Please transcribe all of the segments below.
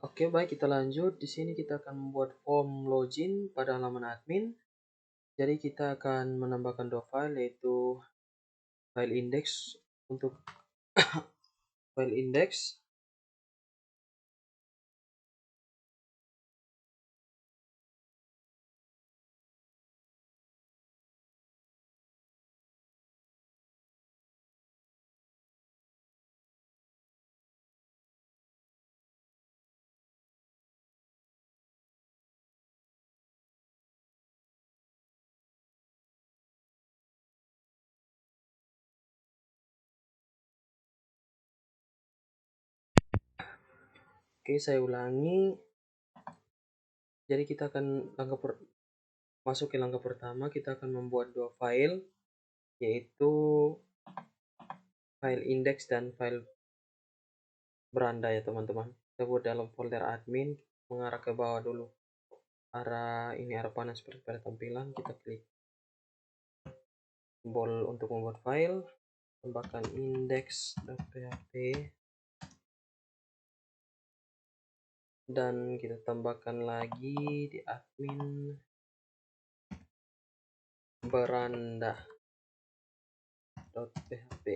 Oke, baik, kita lanjut. Di sini kita akan membuat form login pada halaman admin. Jadi kita akan menambahkan dua file, yaitu file index untuk file index Oke, saya ulangi. Jadi kita akan masuk ke langkah pertama, kita akan membuat dua file, yaitu file index dan file beranda ya teman-teman. Kita buat dalam folder admin, mengarah ke bawah dulu. Arah panah seperti pada tampilan, kita klik tombol untuk membuat file, tambahkan index.php, dan kita tambahkan lagi di admin beranda.php.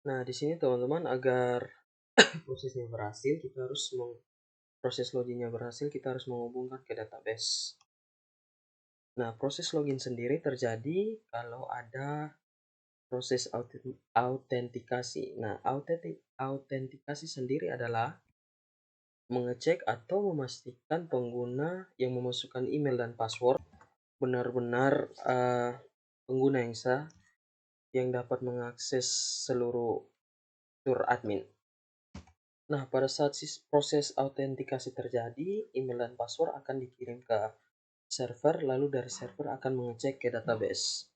Nah, di sini teman-teman, agar prosesnya berhasil, proses loginnya berhasil, kita harus menghubungkan ke database. Nah, proses login sendiri terjadi kalau ada proses autentikasi. Nah, autentikasi sendiri adalah mengecek atau memastikan pengguna yang memasukkan email dan password benar-benar pengguna yang sah, yang dapat mengakses seluruh fitur admin. Nah, pada saat proses autentikasi terjadi, email dan password akan dikirim ke server, lalu dari server akan mengecek ke database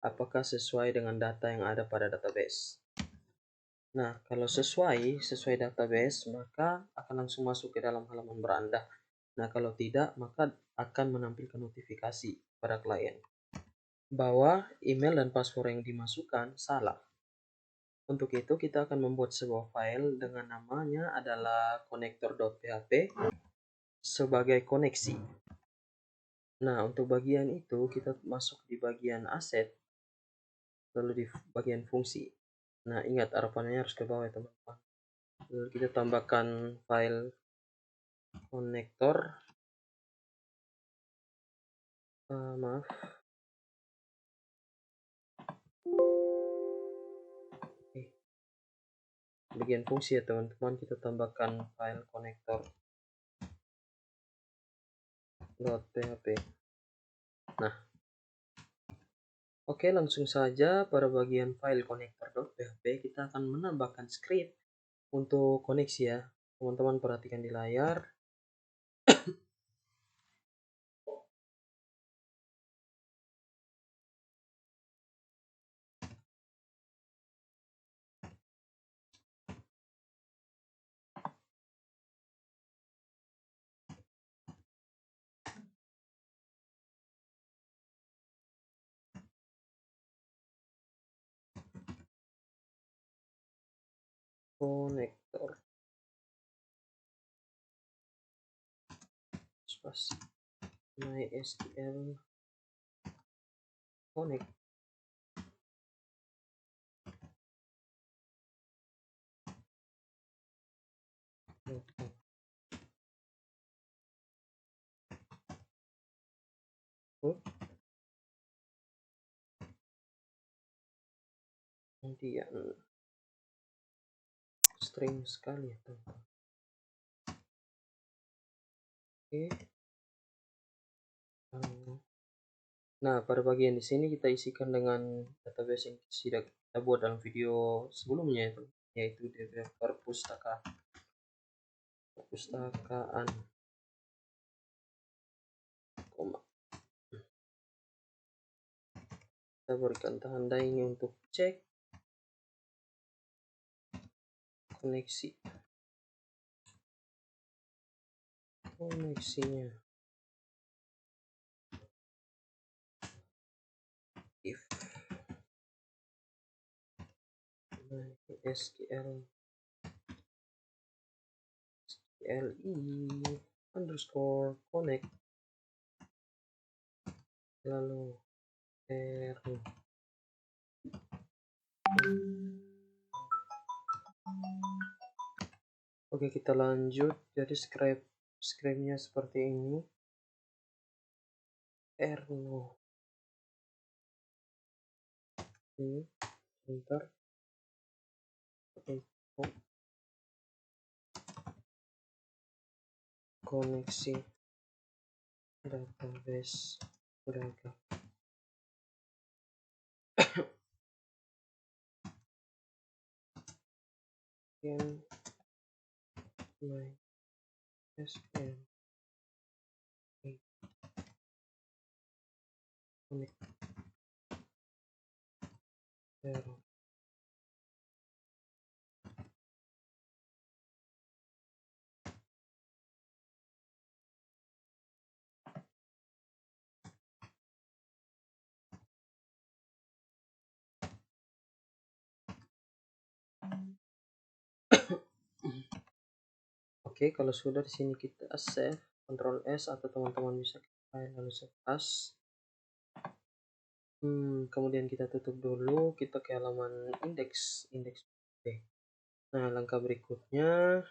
apakah sesuai dengan data yang ada pada database. Nah, kalau sesuai database, maka akan langsung masuk ke dalam halaman beranda. Nah, kalau tidak, maka akan menampilkan notifikasi pada klien bahwa email dan password yang dimasukkan salah. Untuk itu, kita akan membuat sebuah file dengan namanya adalah connector.php sebagai koneksi. Nah, untuk bagian itu, kita masuk di bagian aset, lalu di bagian fungsi. Nah, ingat arah panahnya harus ke bawah ya teman-teman. Lalu kita tambahkan file konektor, maaf, bagian fungsi ya teman-teman, kita tambahkan file connector.php. Nah, oke, langsung saja pada bagian file connector.php kita akan menambahkan script untuk koneksi ya. Teman-teman perhatikan di layar. Konektor spasi MySQL connect. Kemudian string sekali ya teman-teman. Oke. Nah, pada bagian di sini kita isikan dengan database yang sudah kita buat dalam video sebelumnya, yaitu DB perpustakaan, kita berikan tanda ini untuk cek koneksinya. If Nah, SQLi underscore connect, lalu error. Oke, kita lanjut. Jadi scriptnya seperti ini. Error. Ini sebentar. Koneksi database gagal. Can my SQL connect error. Oke, kalau sudah di sini kita save, Ctrl S atau teman-teman bisa file lalu save as. Kemudian kita tutup dulu, kita ke halaman indeks. Oke. Nah, langkah berikutnya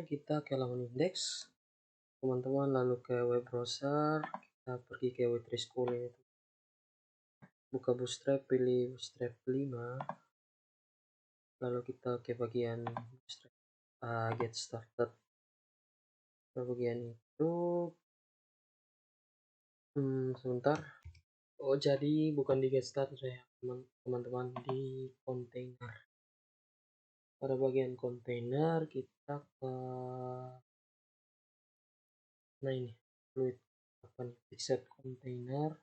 kita ke halaman indeks. Teman-teman lalu ke web browser, kita pergi ke W3 School ini. Buka Bootstrap, pilih Bootstrap 5. Lalu kita ke bagian Bootstrap, get started. Ke bagian itu sebentar. Oh, jadi bukan di get started ya teman-teman, di container. Pada bagian container kita ke ini fluid apa nih, fixed container.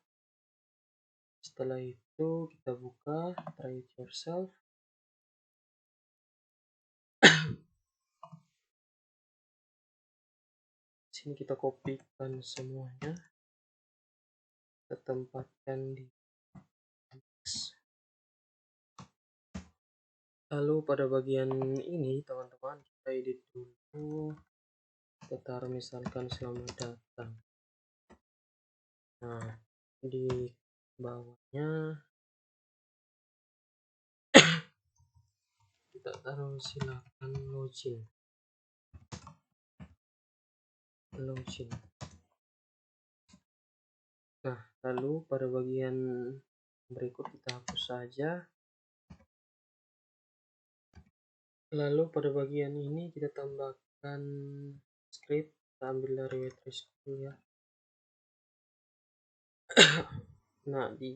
Setelah itu kita buka try it yourself. Sini kita kopikan semuanya, kita tempatkan di lalu pada bagian ini teman-teman kita edit dulu, kita taruh misalkan selamat datang. Nah, di bawahnya kita taruh silakan login. Nah, lalu pada bagian berikut kita hapus saja. Lalu pada bagian ini kita tambahkan script, kita ambil dari W3 School ya. Nah, di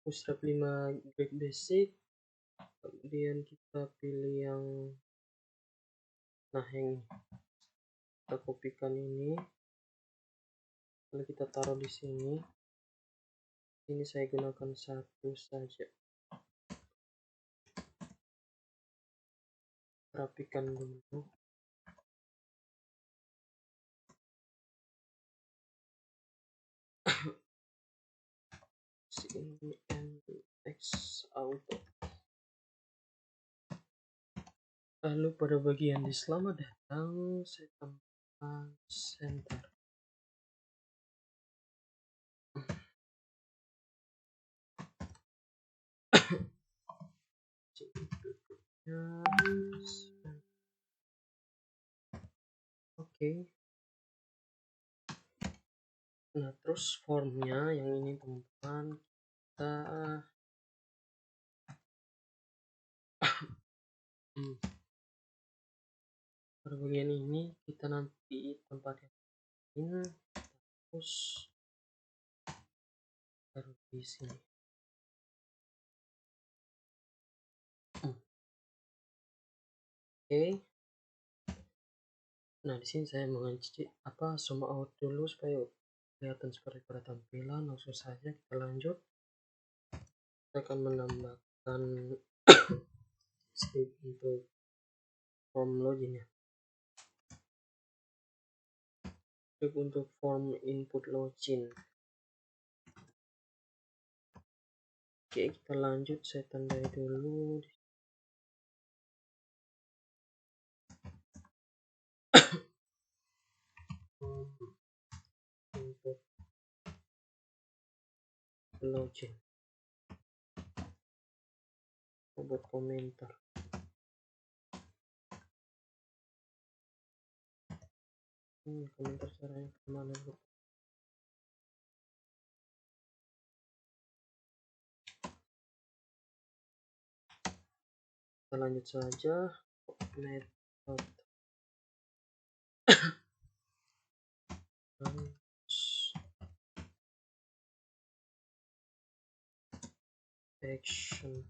Bootstrap 5 Grade Basic, kemudian kita pilih yang yang kita kopikan ini, lalu kita taruh di sini. Ini saya gunakan satu saja. Rapikan dulu. CMX auto. Lalu pada bagian di selamat datang saya tambahkan center. Oke. Nah, terus formnya yang ini teman-teman, kita pada bagian ini kita nanti tempatkan terus taruh di sini. Oke. Nah, di sini saya mengunci zoom out dulu supaya kelihatan seperti pada tampilan. Langsung saja kita lanjut. Kita akan menambahkan script untuk form login ya. Script untuk form input login. Oke, kita lanjut. Saya tandai dulu. Untuk login, buat komentar. Komentar caranya kemana bro? Kita lanjut saja. Method action.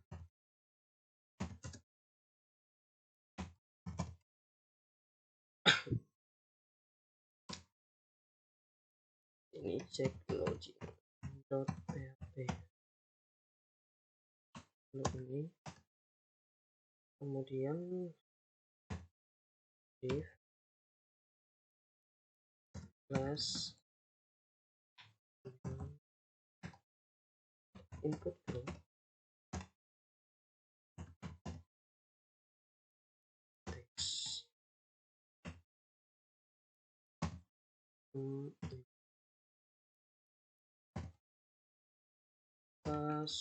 Ini cek login .php. Ini kemudian div class input bro. Text class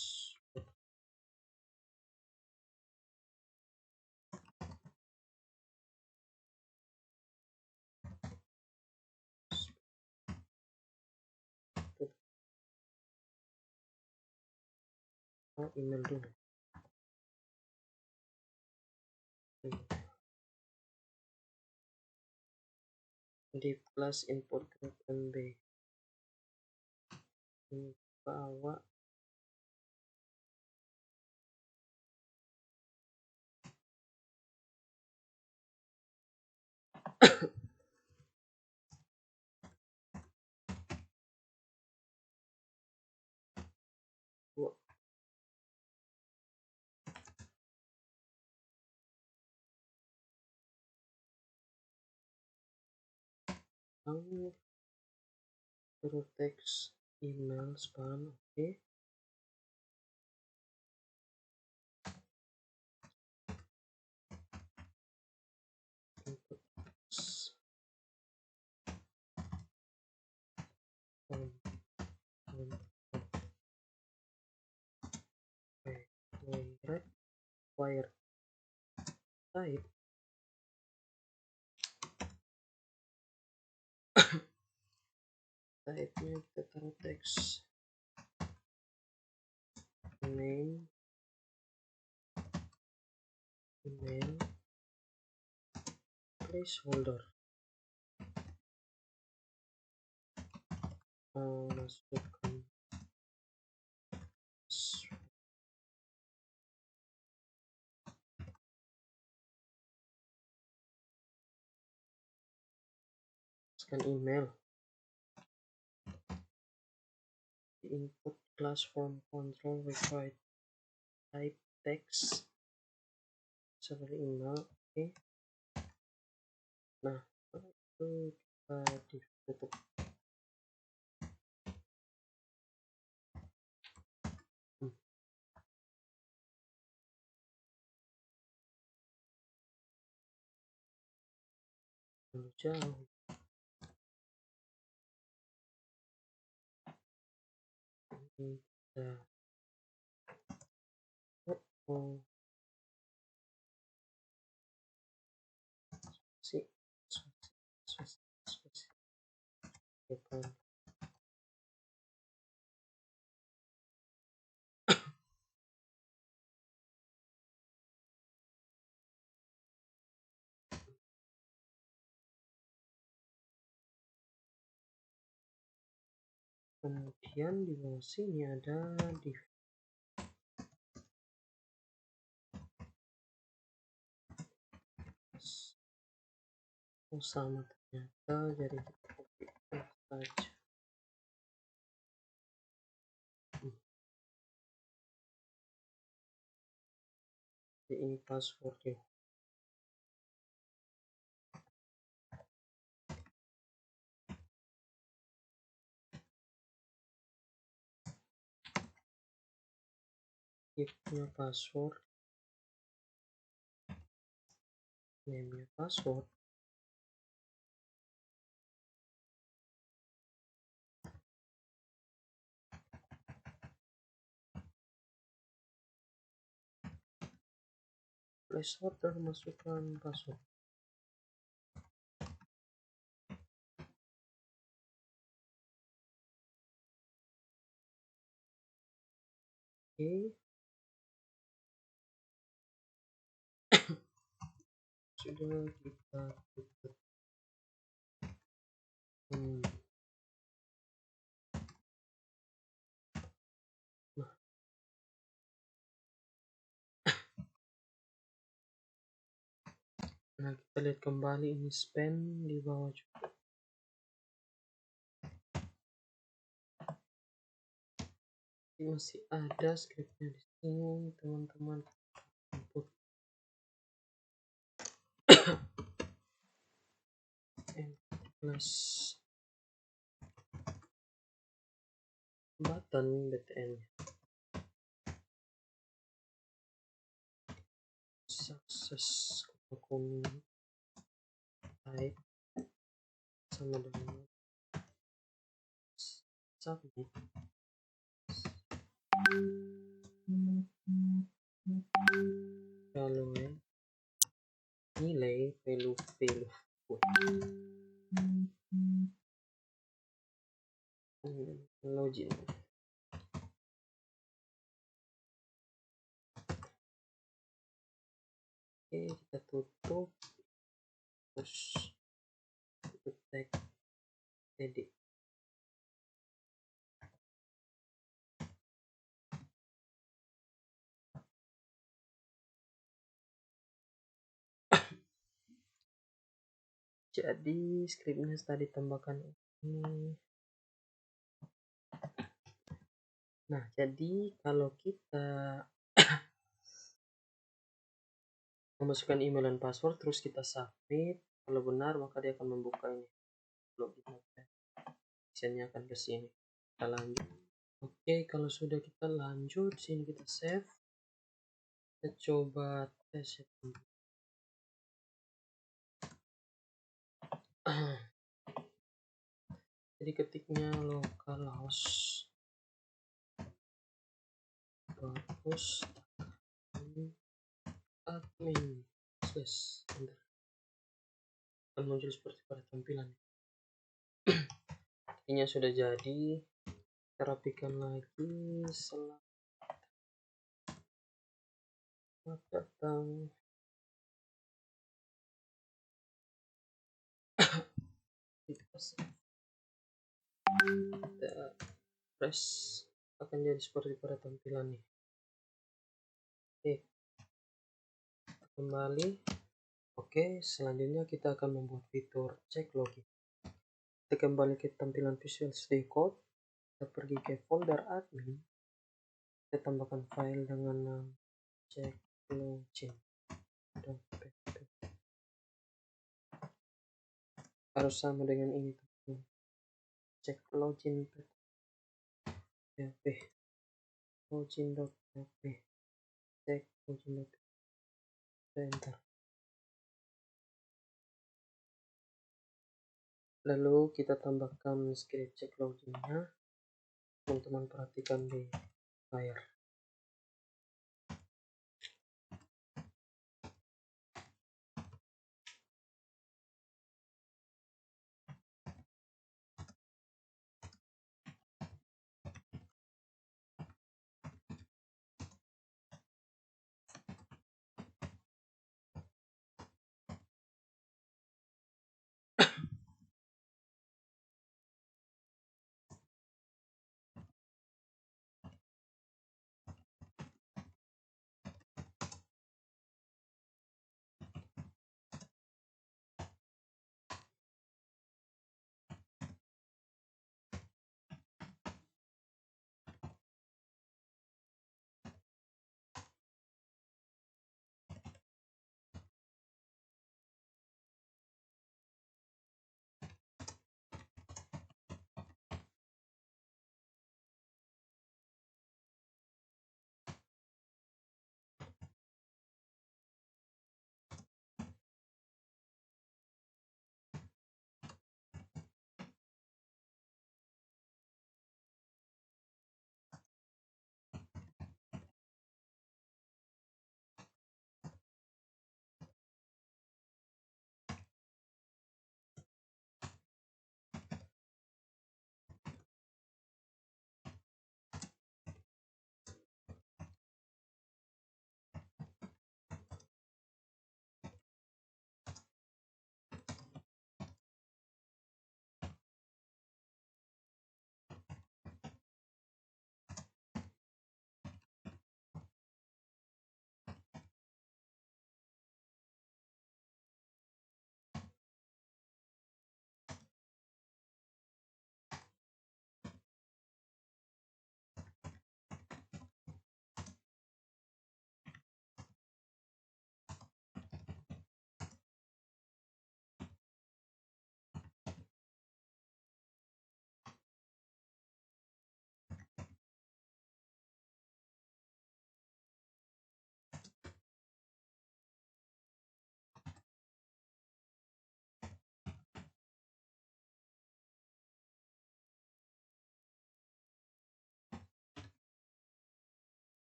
email dulu. Div class input group mb. Bawa suruh teks email spam. Oke. Input wire type type-nya kita taruh teks name, email, placeholder. Masukkan email. Input class form control required type text seperti email. Oke. Nah, itu kita ditutup. Jauh. Kita kemudian di bawah sini ada div. Sama ternyata, jadi kita copy saja. Ini passwordnya. Dia punya password, name-nya password. Placeholder, masukkan password. Oke, sudah kita tutup. Nah, kita lihat kembali ini span di bawah juga. Masih ada scriptnya di sini, teman-teman. Input plus button btn sukses akun type sama dengan submit. Kalau nilai value login. Oke, kita tutup, terus tutup tag edit. Jadi scriptnya tadi tambahkan ini. Nah, jadi kalau kita memasukkan email dan password terus kita submit, kalau benar maka dia akan membuka ini login. Actionnya akan ke sini. Kita lanjut. Oke, kalau sudah kita lanjut, sini kita save. Kita coba tes ya. Jadi ketiknya localhost host admin slash enter, akan muncul seperti pada tampilan. Ini sudah jadi, kita rapikan lagi. Selamat datang. Kita press, akan jadi seperti pada tampilan nih. Oke, kembali. Oke, selanjutnya kita akan membuat fitur cek login. Kita kembali ke tampilan Visual Studio Code, kita pergi ke folder admin, kita tambahkan file dengan nama cek login. Harus sama dengan ini, cek login php login.php, cek login.php, enter. Lalu kita tambahkan script cek loginnya. Teman-teman perhatikan di layar.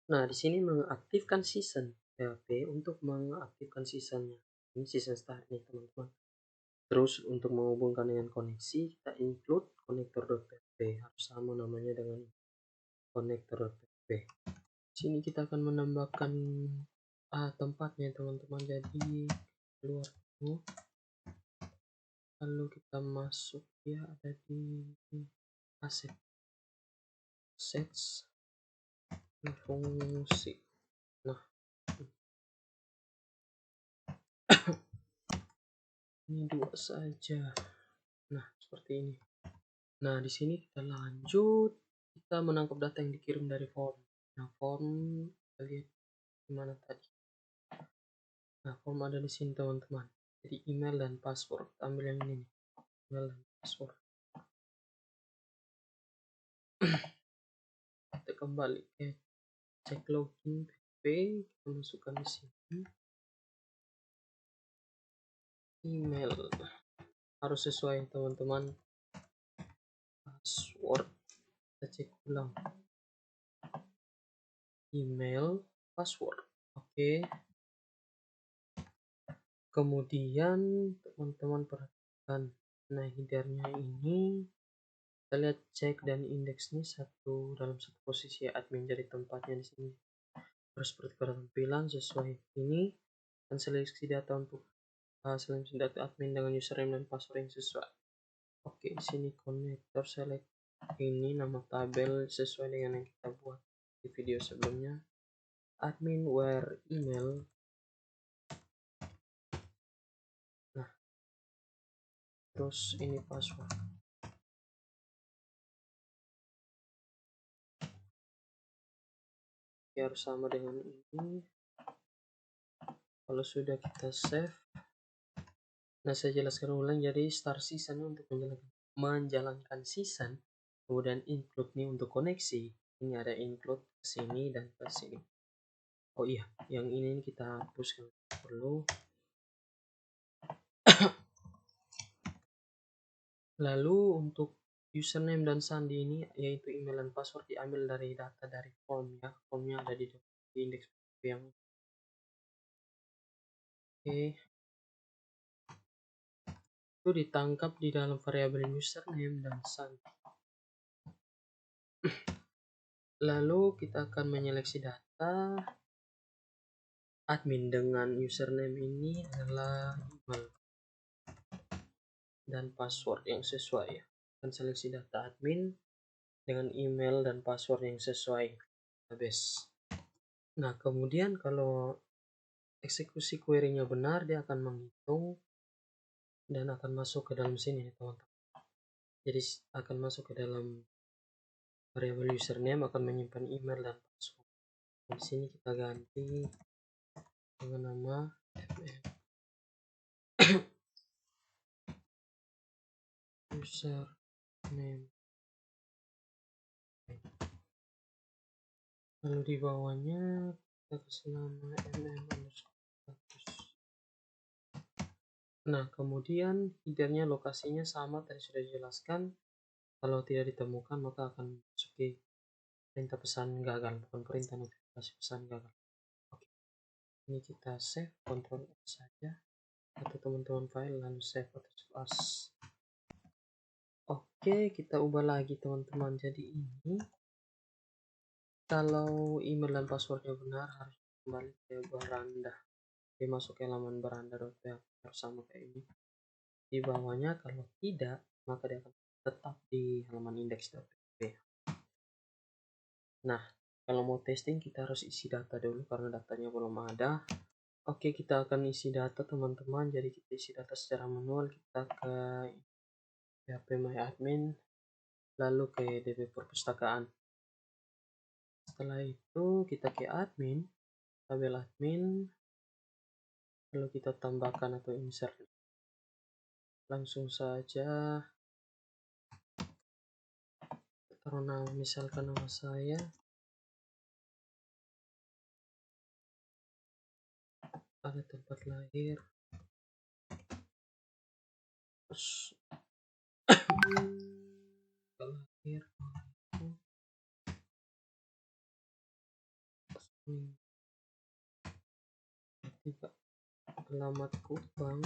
Nah, di sini mengaktifkan season PHP untuk mengaktifkan seasonnya. Ini season start nih teman-teman. Terus untuk menghubungkan dengan koneksi, kita include connector.php, harus sama namanya dengan connector.php. Sini kita akan menambahkan tempatnya teman-teman. Jadi keluar dulu, lalu kita masuk, ya ada di assets fungsi. Nah, ini dua saja. Nah, seperti ini. Nah, di sini kita lanjut, kita menangkap data yang dikirim dari form. Nah, form kita lihat gimana tadi. Nah, form ada di sini teman-teman. Jadi email dan password. Kita ambil yang ini nih. Email dan password. Kita kembali ke cek login PHP, kita masukkan di sini. Email harus sesuai teman-teman. Password kita cek ulang. Email, password. Oke. Kemudian teman-teman perhatikan, nah headernya ini kita lihat cek dan indeks ini dalam satu posisi admin, jadi tempatnya di sini harus seperti pada tampilan sesuai ini, dan seleksi data untuk seleksi data admin dengan username dan password yang sesuai. Oke, di sini konektor select ini nama tabel sesuai dengan yang kita buat di video sebelumnya. Admin where email. Nah, terus ini password. Ya, harus sama dengan ini. Kalau sudah kita save, nah saya jelaskan ulang. Jadi start season untuk menjalankan season, kemudian include nih untuk koneksi. Ini ada include ke sini dan ke sini. Oh iya, yang ini kita hapuskan perlu. Lalu untuk username dan sandi ini, yaitu email dan password, diambil dari data dari form ya. Formnya ada di indeks yang itu ditangkap di dalam variabel username dan sandi. Lalu kita akan menyeleksi data admin dengan username ini adalah email dan password yang sesuai ya. Akan seleksi data admin dengan email dan password yang sesuai database. Nah, kemudian kalau eksekusi query-nya benar, dia akan menghitung dan akan masuk ke dalam sini teman-teman. Jadi akan masuk ke dalam variabel username, akan menyimpan email dan password. Di sini kita ganti dengan nama username, lalu di bawahnya kita kasih nama mm_status. Nah, kemudian headernya lokasinya sama tadi sudah dijelaskan. Kalau tidak ditemukan maka akan masuki perintah pesan gagal, bukan perintah notifikasi pesan gagal. Oke, ini kita save, Ctrl S saja, atau teman-teman file lalu save atau as. Oke, kita ubah lagi teman-teman. Jadi ini kalau email dan passwordnya benar harus kembali ke beranda. Dia masuk ke halaman beranda.php harus sama kayak ini. Di bawahnya kalau tidak maka dia akan tetap di halaman index.php. Nah, kalau mau testing kita harus isi data dulu karena datanya belum ada. Oke, kita akan isi data teman-teman. Jadi kita isi data secara manual. Kita ke PHP My Admin, lalu ke DB perpustakaan. Setelah itu kita ke admin, tabel admin, lalu kita tambahkan atau insert. Langsung saja taruh nama, misalkan nama saya. ada tempat lahir, terus lahir ini tiga alamat Kupang,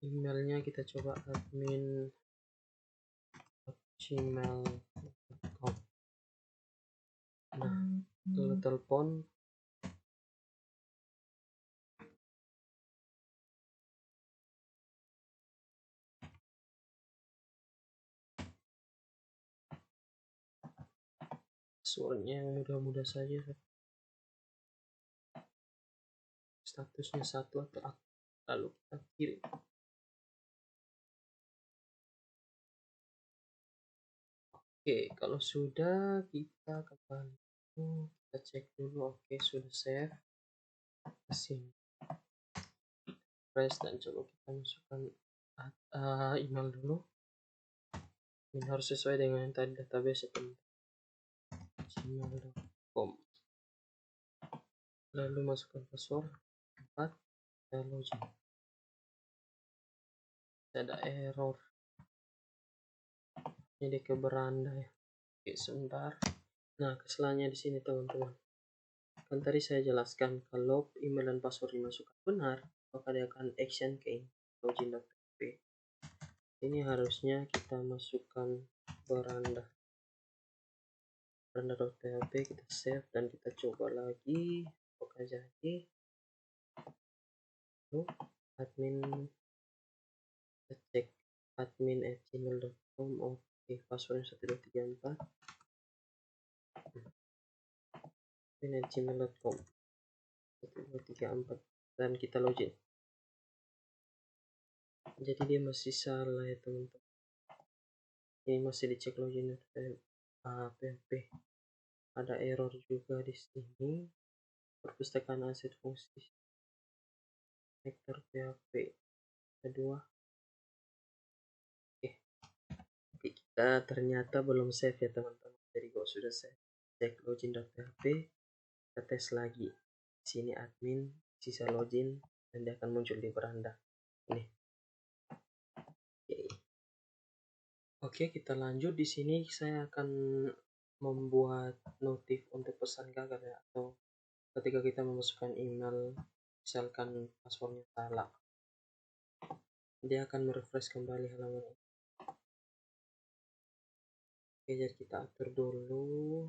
emailnya kita coba admin gmail.com. Nah, kalau telepon passwordnya yang mudah-mudah saja, statusnya satu atau aktif, lalu kita kirim. Oke, kalau sudah kita kembali, kita cek dulu. Oke, sudah save ke sini, press dan coba kita masukkan email dulu. Ini harus sesuai dengan yang tadi database gmail.com. Lalu masukkan password 4, dan login. Ada error, jadi ke beranda ya. Oke, sebentar. Nah, kesalahannya di sini teman-teman. Kan tadi saya jelaskan kalau email dan password dimasukkan benar, maka dia akan action ke login.php. Ini harusnya kita masukkan beranda.php, kita save dan kita coba lagi. Apakah jadi? Admin, kita cek admin@gmail.com. Oke, passwordnya 1234 admin@gmail.com 1234 dan kita login. Jadi dia masih salah ya teman-teman, ini masih dicek login PHP. Ada error juga di sini, perpustakaan aset fungsi vektor PHP kedua. Oke, kita ternyata belum save ya teman-teman. Jadi kalau sudah save, cek login.php, kita tes lagi. Di sini admin, sisa login, dan dia akan muncul di beranda ini. Oke, kita lanjut. Di sini saya akan membuat notif untuk pesan gagal ya, atau ketika kita memasukkan email misalkan passwordnya salah, dia akan merefresh kembali halaman ini. Oke, jadi kita atur dulu.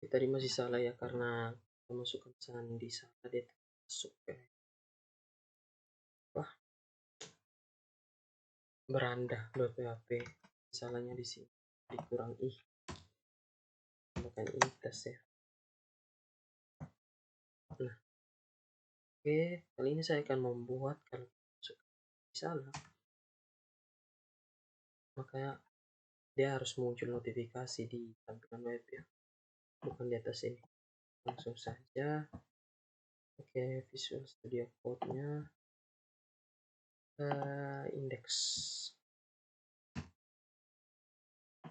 Tadi masih salah ya, karena kita masukkan sandi salah, dia masuk ya. Wah, beranda.php, salahnya di sini, dikurang i, tambahkan i, kita save. Nah, oke, kali ini saya akan membuat kalau salah, maka dia harus muncul notifikasi di tampilan web ya, bukan di atas ini. Langsung saja. Oke, Visual Studio Code-nya index.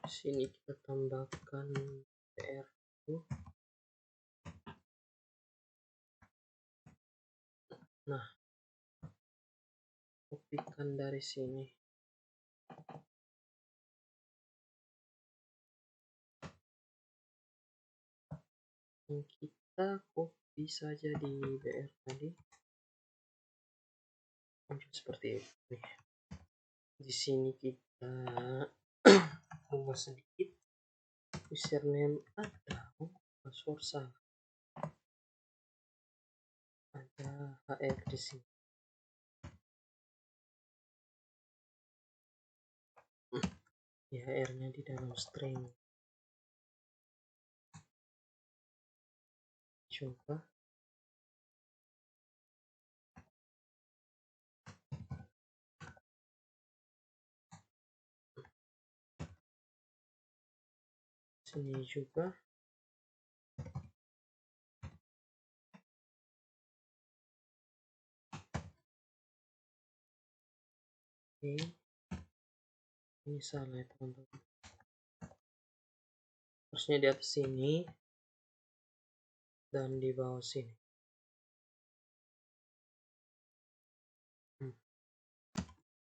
Sini kita tambahkan PR. Nah, kopikan dari sini. Kita copy saja di BR tadi, seperti ini. Di sini kita ubah sedikit username atau password salah, ada HR di sini. Ya, HR-nya di dalam string. Coba sini juga. Oke, ini salah ya teman-teman, harusnya di atas sini. dan di bawah sini.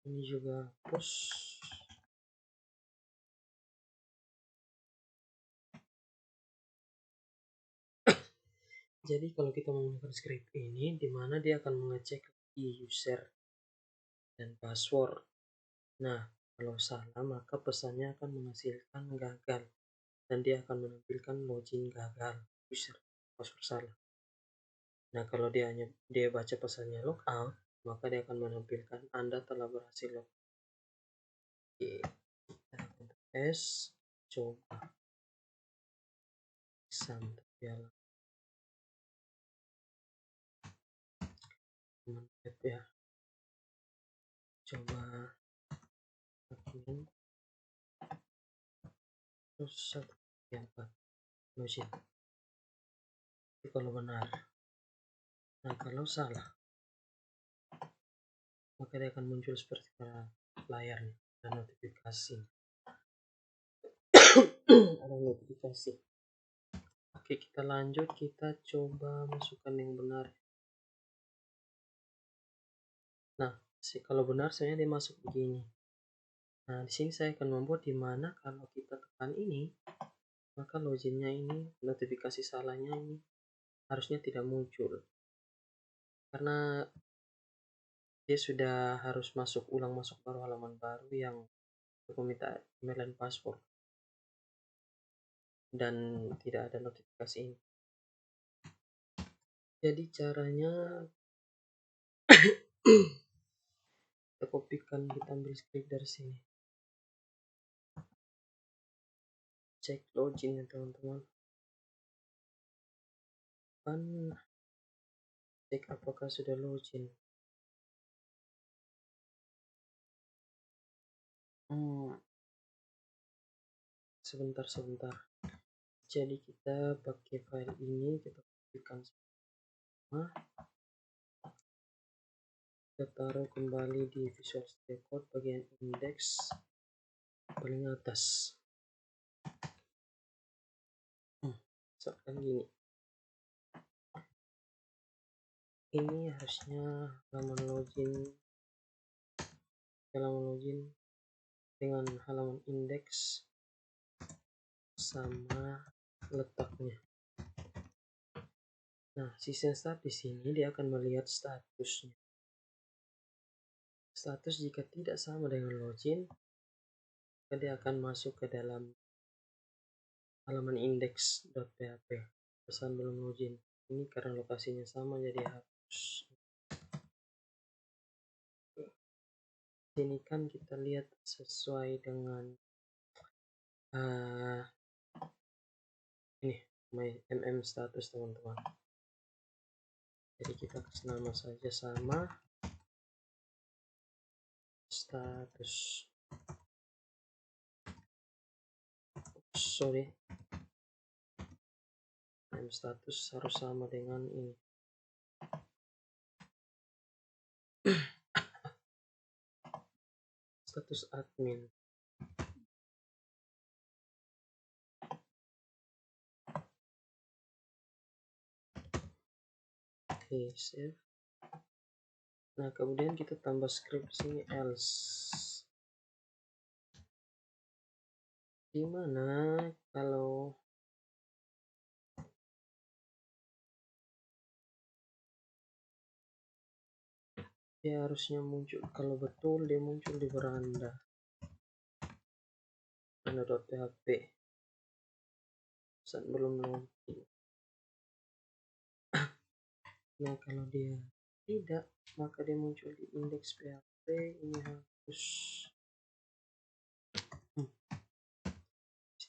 Ini juga hapus. Jadi kalau kita menggunakan script ini, di mana dia akan mengecek user dan password. Nah, kalau salah maka pesannya akan menghasilkan gagal dan dia akan menampilkan login gagal, user password salah. Nah, kalau dia baca pesannya logout, maka dia akan menampilkan Anda telah berhasil log. Oke, kita tes, coba santai ya, mantap ya. Coba admin terus 1 4 login. Itu kalau benar. Nah, kalau salah maka dia akan muncul seperti layarnya, dan notifikasi. Ada notifikasi. Oke, kita lanjut, kita coba masukkan yang benar. Nah, kalau benar saya dia masuk begini. Nah, di sini saya akan membuat di mana kalau kita tekan ini, maka loginnya ini, notifikasi salahnya ini harusnya tidak muncul. Karena dia sudah harus masuk baru halaman baru yang meminta email dan password. Dan tidak ada notifikasi ini. Jadi caranya kita kopikan, kita ambil script dari sini. Cek login ya teman-teman. Kan cek apakah sudah login. Sebentar. Jadi kita pakai file ini, kita kopikan semua. Kita taruh kembali di Visual Studio Code bagian index paling atas. Misalkan gini. Ini harusnya halaman login dengan halaman index sama letaknya. Nah, season start di sini dia akan melihat statusnya. Status jika tidak sama dengan login, maka dia akan masuk ke dalam halaman index.php. Pesan belum login. Ini karena lokasinya sama jadi hapus. Ini kan kita lihat sesuai dengan ini my status teman-teman. Jadi kita kasih nama saja sama status. Sorry, status harus sama dengan ini. Status admin. Oke, save. Nah, kemudian kita tambah script sini else. Gimana kalau dia harusnya muncul, kalau betul dia muncul di beranda beranda.php saat belum login. Nah, kalau dia tidak, maka dia muncul di index PHP. Ini harus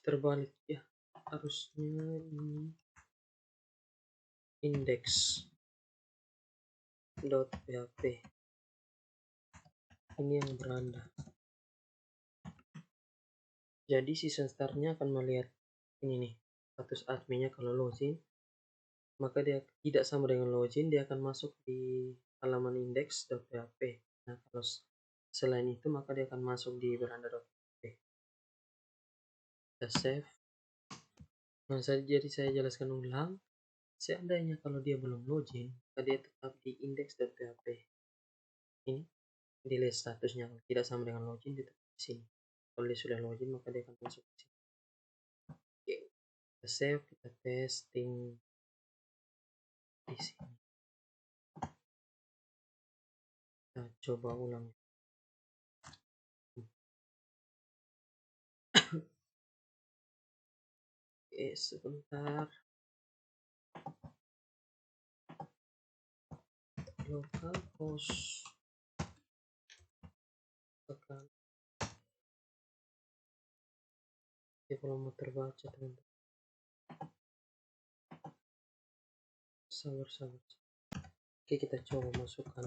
terbalik ya, harusnya ini index.php ini yang beranda. Jadi season startnya akan melihat ini nih, status adminnya kalau login, maka dia tidak sama dengan login, dia akan masuk di halaman index.php. Nah, kalau selain itu maka dia akan masuk di beranda.php. Kita save. Nah, jadi saya jelaskan ulang. Seandainya kalau dia belum login, maka dia tetap di index.php. Ini delete statusnya. Kalau tidak sama dengan login, dia tetap di sini. Kalau dia sudah login, maka dia akan masuk ke sini. Oke, kita save, kita testing di sini. Kita coba ulang. Oke, sebentar. Localhost tekan. Dia belum mau terbaca, teman-teman. Sabar. Oke, kita coba masukkan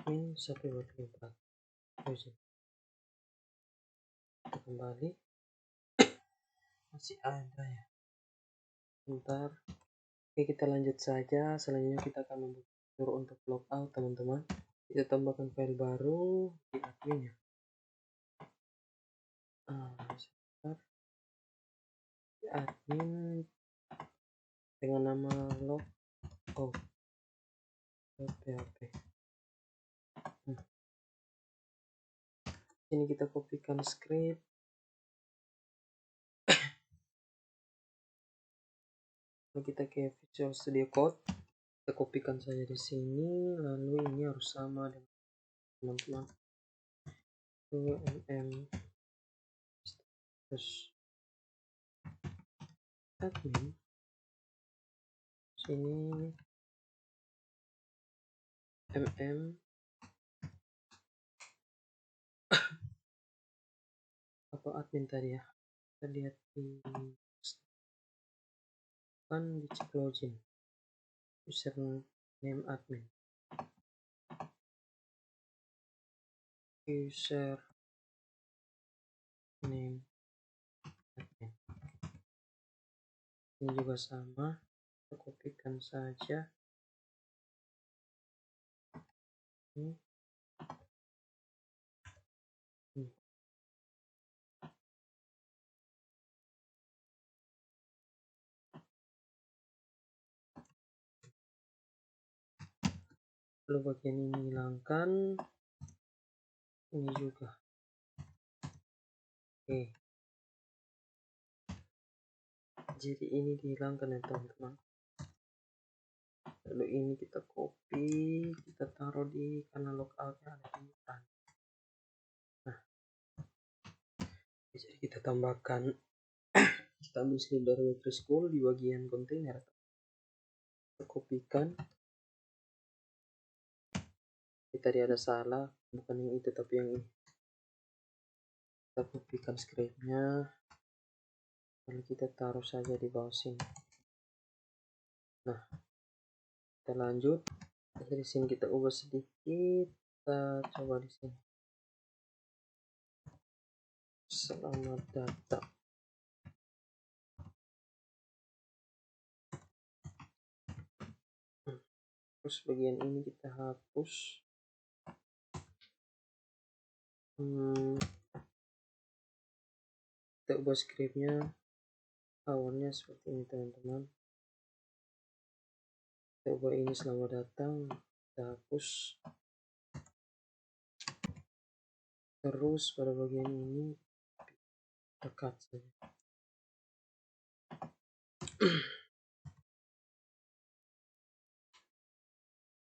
admin 124. Kita kembali. Masih ada ya. Bentar. Oke, kita lanjut saja. Selanjutnya kita akan membuat untuk logout, teman-teman. Kita tambahkan file baru di adminnya. Sebentar. Di admin dengan nama logout.php. Ini kita kopikan script. Lalu kita ke Visual Studio Code. Kita kopikan saja di sini. Lalu ini harus sama dengan teman-teman. Terus admin sini atau admin tadi ya, kita lihat di kan dicek login username admin, username admin ini juga sama, kita kopikan saja ini. Lalu bagian ini hilangkan, ini juga. Oke, jadi ini dihilangkan ya teman-teman. Lalu ini kita copy, kita taruh di kanal logoutnya ada di depan. Nah, jadi kita tambahkan, kita ambil script dari WordPress School di bagian kontainer, kita kopikan. Tadi ada salah, bukan yang itu tapi yang ini. Kita kopikan scriptnya, lalu kita taruh saja di bawah sini. Nah, kita lanjut. Dari sini kita ubah sedikit, kita coba di sini. Selamat datang. Terus bagian ini kita hapus. Kita ubah scriptnya, awalnya seperti ini teman-teman. Kita ubah ini selamat datang, kita hapus. Terus pada bagian ini kita cut saja.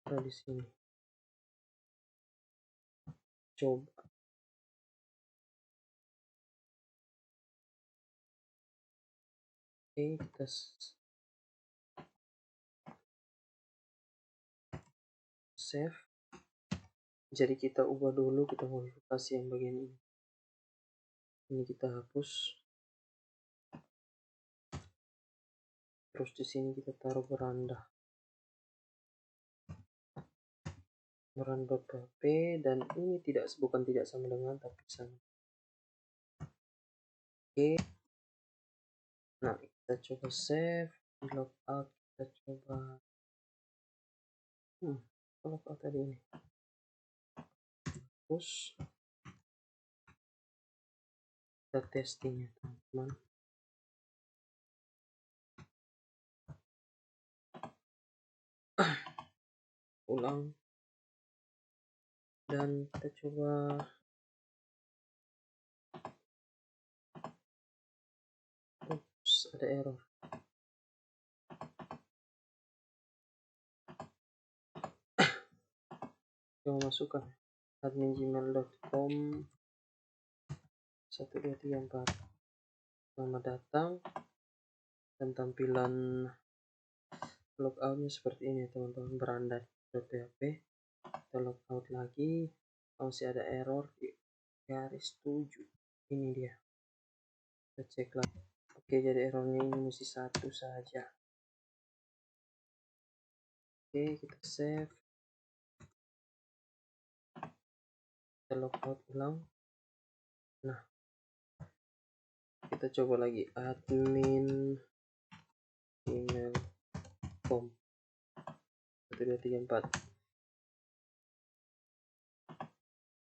Taruh di sini. Coba. Oke, kita save. Jadi kita ubah dulu, kita modifikasi yang bagian ini. Ini kita hapus. Terus di sini kita taruh beranda. Beranda.php dan ini bukan tidak sama dengan tapi sama. Oke. Nah, kita coba save, logout, kita coba logout tadi ini. Terus kita testingnya teman-teman. ulang dan kita coba. Ups, ada error. Coba masukkan admin gmail.com 1234. Selamat datang, dan tampilan logoutnya seperti ini teman-teman, beranda.php. Kita logout lagi, masih ada error di garis 7. Ini dia, kita cek lagi. Oke, jadi errornya ini mesti satu saja. Oke, kita save, kita logout ulang. Nah, kita coba lagi admin email.com 1234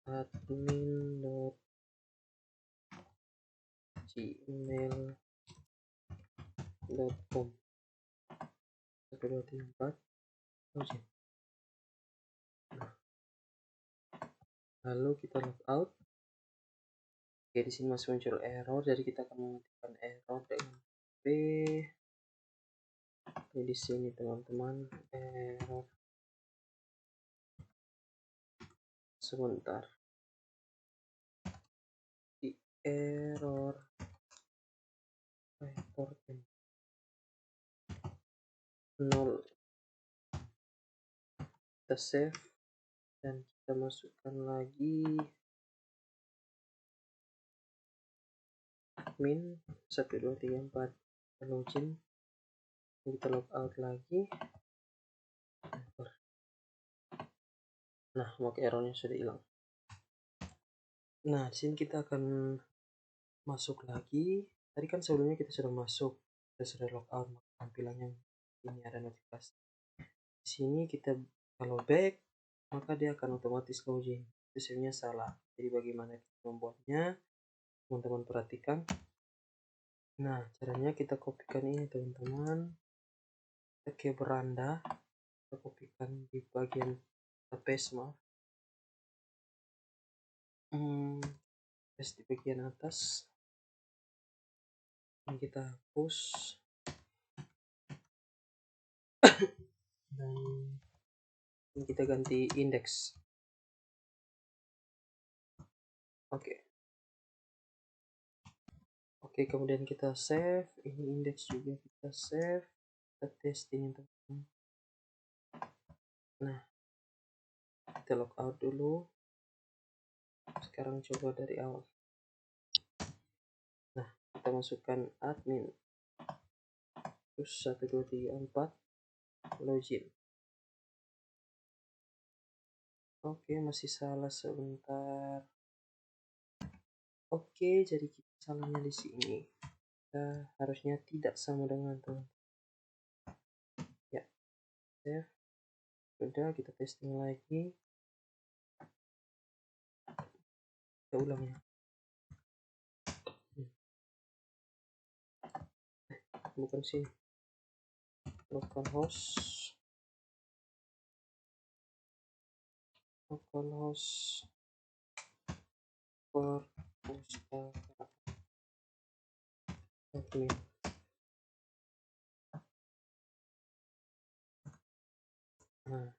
admin.gmail.com 1234 login. Lalu kita logout. Oke, di sini masih muncul error, jadi kita akan mengetikkan error dengan p. Oke, di sini teman-teman, error. Sebentar, di error report 0. Kita save dan kita masukkan lagi admin 1234, kita login, kita logout lagi. Nah, maka errornya sudah hilang. Nah, di sini kita akan masuk lagi. Tadi kan sebelumnya kita sudah masuk, kita sudah logout, maka tampilannya ini ada notifikasi. Di sini kita kalau back, maka dia akan otomatis login. Itu sebenarnya salah. Jadi bagaimana kita membuatnya, teman-teman perhatikan. Nah, caranya kita kopikan ini teman-teman, kita ke beranda, kita kopikan di bagian paste, paste di bagian atas, ini kita hapus dan ini kita ganti indeks. Oke, kemudian kita save, ini indeks juga kita save, kita testing teman-teman. Nah, kita logout dulu. Sekarang coba dari awal. Nah, kita masukkan admin terus 1234 login. Oke, masih salah sebentar. Oke, jadi kita salahnya di sini. Kita harusnya tidak sama dengan teman. Ya, save. Sudah, kita testing lagi. Kita ulang ya. Bukan sini. Localhost perpustakaan admin. Nah,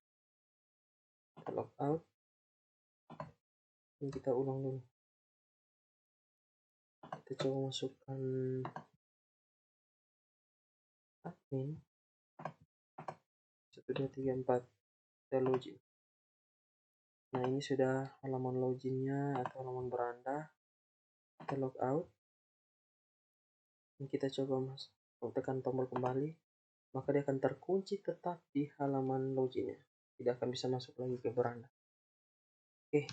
kita logout. Ini kita ulang dulu. Kita coba masukkan admin 1234, kita login. Nah, ini sudah halaman loginnya atau halaman beranda. Kita logout. Ini kita coba tekan tombol kembali, maka dia akan terkunci tetap di halaman loginnya, tidak akan bisa masuk lagi ke beranda. Oke,